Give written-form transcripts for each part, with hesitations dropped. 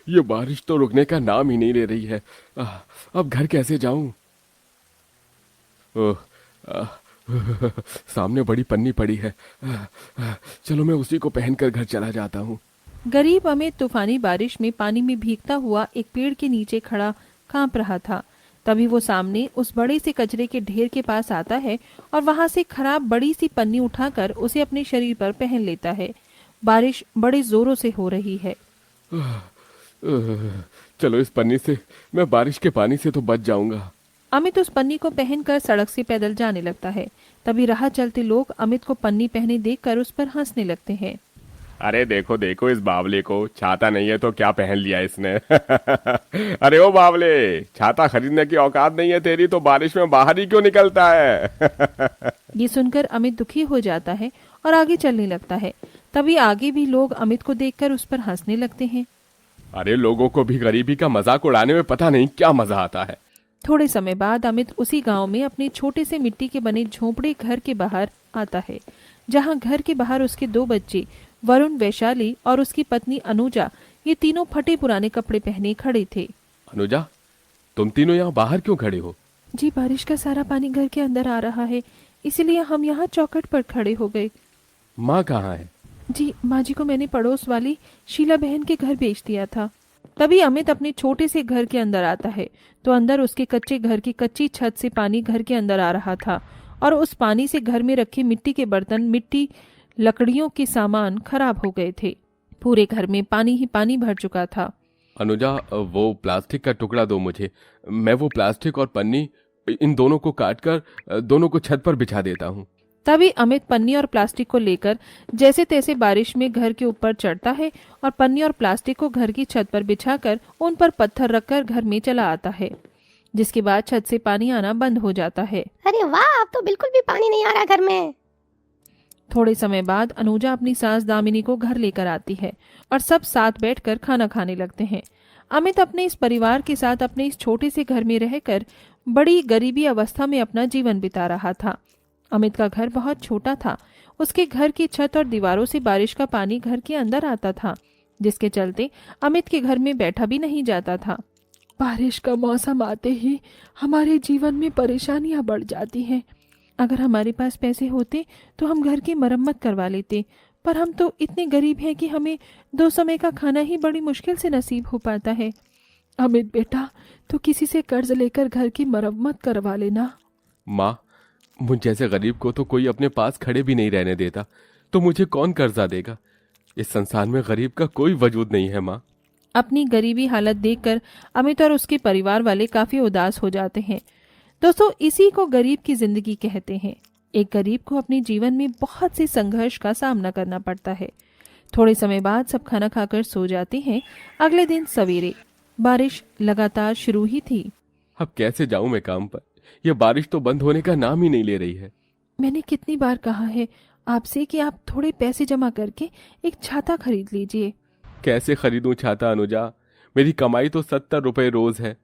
ये बारिश तो रुकने का नाम ही नहीं ले रही है। अब घर कैसे जाऊं? ओह, आह, सामने बड़ी पन्नी पड़ी है। चलो मैं उसी को पहनकर घर चला जाता हूँ। गरीब अमित तूफानी बारिश में पानी में भीगता हुआ एक पेड़ के नीचे खड़ा कांप रहा था। तभी वो सामने उस बड़े से कचरे के ढेर के पास आता है और वहां से खराब बड़ी सी पन्नी उठाकर उसे अपने शरीर पर पहन लेता है। बारिश बड़े जोरों से हो रही है। चलो इस पन्नी से मैं बारिश के पानी से तो बच जाऊंगा। अमित उस पन्नी को पहनकर सड़क से पैदल जाने लगता है। तभी राह चलते लोग अमित को पन्नी पहने देखकर उस पर हंसने लगते हैं। अरे देखो देखो इस बावले को, छाता नहीं है तो क्या पहन लिया इसने। अरे ओ बावले, छाता खरीदने की औकात नहीं है तेरी तो बारिश में बाहर ही क्यों निकलता है? ये सुनकर अमित दुखी हो जाता है और आगे चलने लगता है। तभी आगे भी लोग अमित को देखकर उस पर हंसने लगते हैं। अरे लोगों को भी गरीबी का मजाक उड़ाने में पता नहीं क्या मजा आता है। थोड़े समय बाद अमित उसी गांव में अपने छोटे से मिट्टी के बने झोंपड़े घर के बाहर आता है, जहां घर के बाहर उसके दो बच्चे वरुण, वैशाली और उसकी पत्नी अनुजा, ये तीनों फटे पुराने कपड़े पहने खड़े थे। अनुजा, तुम तीनों यहाँ बाहर क्यों खड़े हो? जी, बारिश का सारा पानी घर के अंदर आ रहा है, इसलिए हम यहाँ चौखट पर खड़े हो गए। माँ कहाँ है? जी, माँ जी को मैंने पड़ोस वाली शीला बहन के घर भेज दिया था। तभी अमित अपने छोटे से घर के अंदर आता है तो अंदर उसके कच्चे घर की कच्ची छत से पानी घर के अंदर आ रहा था और उस पानी से घर में रखे मिट्टी के बर्तन, मिट्टी, लकड़ियों के सामान खराब हो गए थे। पूरे घर में पानी ही पानी भर चुका था। अनुजा, वो प्लास्टिक का टुकड़ा दो मुझे। मैं वो प्लास्टिक और पन्नी इन दोनों को काट कर दोनों को छत पर बिछा देता हूँ। तभी अमित पन्नी और प्लास्टिक को लेकर जैसे तैसे बारिश में घर के ऊपर चढ़ता है और पन्नी और प्लास्टिक को घर की छत पर बिछाकर उन पर पत्थर रखकर घर में चला आता है, जिसके बाद छत से पानी आना बंद हो जाता है। अरे वाह, अब तो बिल्कुल भी पानी नहीं आ रहा घर में। थोड़े समय बाद अनुजा अपनी सास दामिनी को घर लेकर आती है और सब साथ बैठकर खाना खाने लगते हैं। अमित अपने इस परिवार के साथ अपने इस छोटे से घर में रहकर बड़ी गरीबी अवस्था में अपना जीवन बिता रहा था। अमित का घर बहुत छोटा था। उसके घर की छत और दीवारों से बारिश का पानी घर के अंदर आता था, जिसके चलते अमित के घर में बैठा भी नहीं जाता था। बारिश का मौसम आते ही हमारे जीवन में परेशानियां बढ़ जाती हैं। अगर हमारे पास पैसे होते तो हम घर की मरम्मत करवा लेते, पर हम तो इतने गरीब हैं कि हमें 2 समय का खाना ही बड़ी मुश्किल से नसीब हो पाता है। अमित बेटा, तो किसी से कर्ज लेकर घर की मरम्मत करवा लेना। माँ, मुझ जैसे गरीब को तो कोई अपने पास खड़े भी नहीं रहने देता, तो मुझे कौन कर्जा देगा? इस संसार में गरीब का कोई वजूद नहीं है माँ। अपनी गरीबी हालत देखकर अमित और उसके परिवार वाले काफी उदास हो जाते हैं। दोस्तों, इसी को गरीब की जिंदगी कहते हैं। एक गरीब को अपने जीवन में बहुत से संघर्ष का सामना करना पड़ता है। थोड़े समय बाद सब खाना खाकर सो जाते हैं। अगले दिन सवेरे बारिश लगातार शुरू ही थी। अब कैसे जाऊं मैं काम पर? यह बारिश तो बंद होने का नाम ही नहीं ले रही है। मैंने कितनी बार कहा है आपसे कि आप थोड़े पैसे जमा करके एक छाता खरीद लीजिए। कैसे खरीदूं छाता अनुजा? मेरी कमाई तो 70 रुपए रोज है,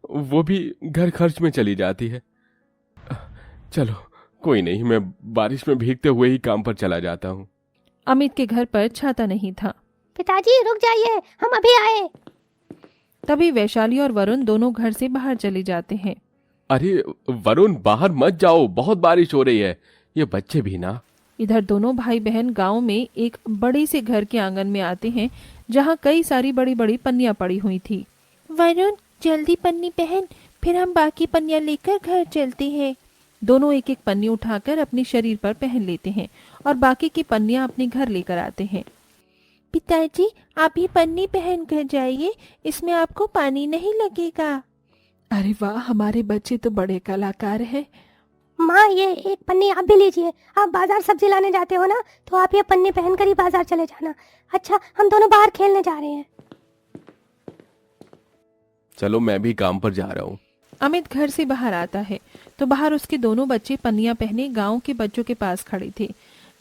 वो भी घर खर्च में चली जाती है। चलो कोई नहीं, मैं बारिश में भीगते हुए ही काम पर चला जाता हूँ। अमित के घर पर छाता नहीं था। पिताजी रुक जाइए, हम अभी आए। तभी वैशाली और वरुण दोनों घर से बाहर चले जाते हैं। अरे वरुण, बाहर मत जाओ, बहुत बारिश हो रही है। ये बच्चे भी ना। इधर दोनों भाई बहन गांव में एक बड़े से घर के आंगन में आते हैं, जहां कई सारी बड़ी बड़ी पन्नियां पड़ी हुई थी। वरुण, जल्दी पन्नी पहन, फिर हम बाकी पन्नियां लेकर घर चलते हैं। दोनों एक एक पन्नी उठाकर अपने शरीर पर पहन लेते हैं और बाकी की पन्नियां अपने घर लेकर आते हैं। पिताजी, आप ये पन्नी पहन कर जाइए, इसमें आपको पानी नहीं लगेगा। अरे वाह, हमारे बच्चे तो बड़े कलाकार हैं। माँ, ये एक पन्नी आप भी लीजिए। आप बाजार सब्जी लाने जाते हो ना, तो आप ये पन्नी पहनकर ही बाजार चले जाना। अच्छा, हम दोनों बाहर खेलने जा रहे हैं। चलो मैं भी काम पर जा रहा हूँ। अमित घर से बाहर आता है तो बाहर उसके दोनों बच्चे पन्नियां पहने गांव के बच्चों के पास खड़े थे।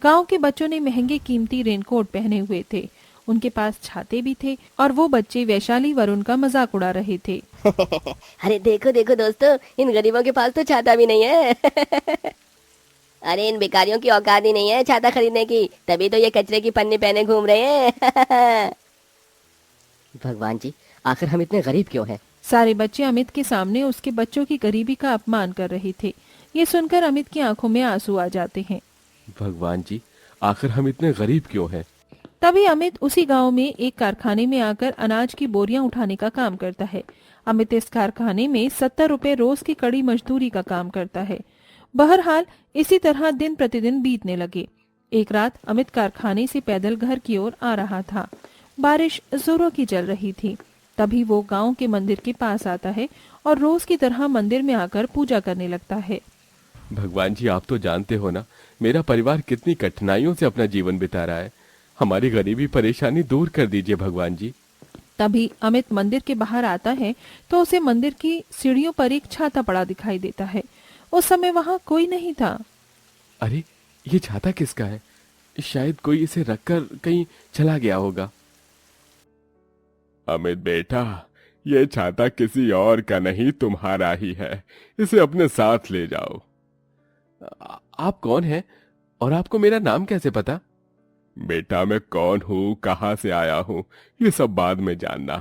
गांव के बच्चों ने महंगे कीमती रेनकोट पहने हुए थे, उनके पास छाते भी थे और वो बच्चे वैशाली वरुण का मजाक उड़ा रहे थे। अरे देखो देखो दोस्तों, इन गरीबों के पास तो छाता भी नहीं है। अरे इन भिखारियों की औकात ही नहीं है छाता खरीदने की, तभी तो ये कचरे की पन्नी पहने घूम रहे हैं। भगवान जी, आखिर हम इतने गरीब क्यों हैं? सारे बच्चे अमित के सामने उसके बच्चों की गरीबी का अपमान कर रहे थे। ये सुनकर अमित की आंखों में आंसू आ जाते हैं। भगवान जी, आखिर हम इतने गरीब क्यों हैं? तभी अमित उसी गांव में एक कारखाने में आकर अनाज की बोरियां उठाने का काम करता है। अमित इस कारखाने में 70 रुपए रोज की कड़ी मजदूरी का काम करता है। बहरहाल इसी तरह दिन प्रतिदिन बीतने लगे। एक रात अमित कारखाने से पैदल घर की ओर आ रहा था। बारिश जोरों की चल रही थी। तभी वो गांव के मंदिर के पास आता है और रोज की तरह मंदिर में आकर पूजा करने लगता है। भगवान जी, आप तो जानते हो ना, मेरा परिवार कितनी कठिनाइयों से अपना जीवन बिता रहा है। हमारी गरीबी परेशानी दूर कर दीजिए भगवान जी। तभी अमित मंदिर के बाहर आता है तो उसे मंदिर की सीढ़ियों पर एक छाता पड़ा दिखाई देता है। उस समय वहां कोई नहीं था। अरे, ये छाता किसका है? शायद कोई इसे रखकर कहीं चला गया होगा। अमित बेटा, ये छाता किसी और का नहीं, तुम्हारा ही है। इसे अपने साथ ले जाओ। आप कौन हैं और आपको मेरा नाम कैसे पता? बेटा, मैं कौन हूँ, कहाँ से आया हूँ, ये सब बाद में जानना।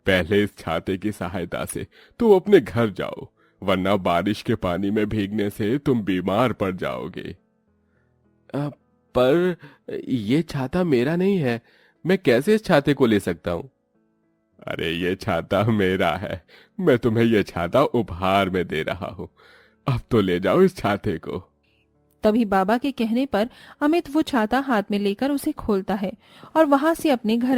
पहले इस छाते की सहायता से तुम अपने घर जाओ, वरना बारिश के पानी में भीगने से तुम बीमार पड़ जाओगे। पर ये छाता मेरा नहीं है, मैं कैसे इस छाते को ले सकता हूँ? अरे, ये छाता मेरा है, मैं तुम्हें ये छाता उपहार में दे रहा हूँ। अब तो ले जाओ इस छाते को। तभी बाबा के कहने पर अमित वो छाता हाथ में लेकर उसे खोलता है और वहां से अपने घर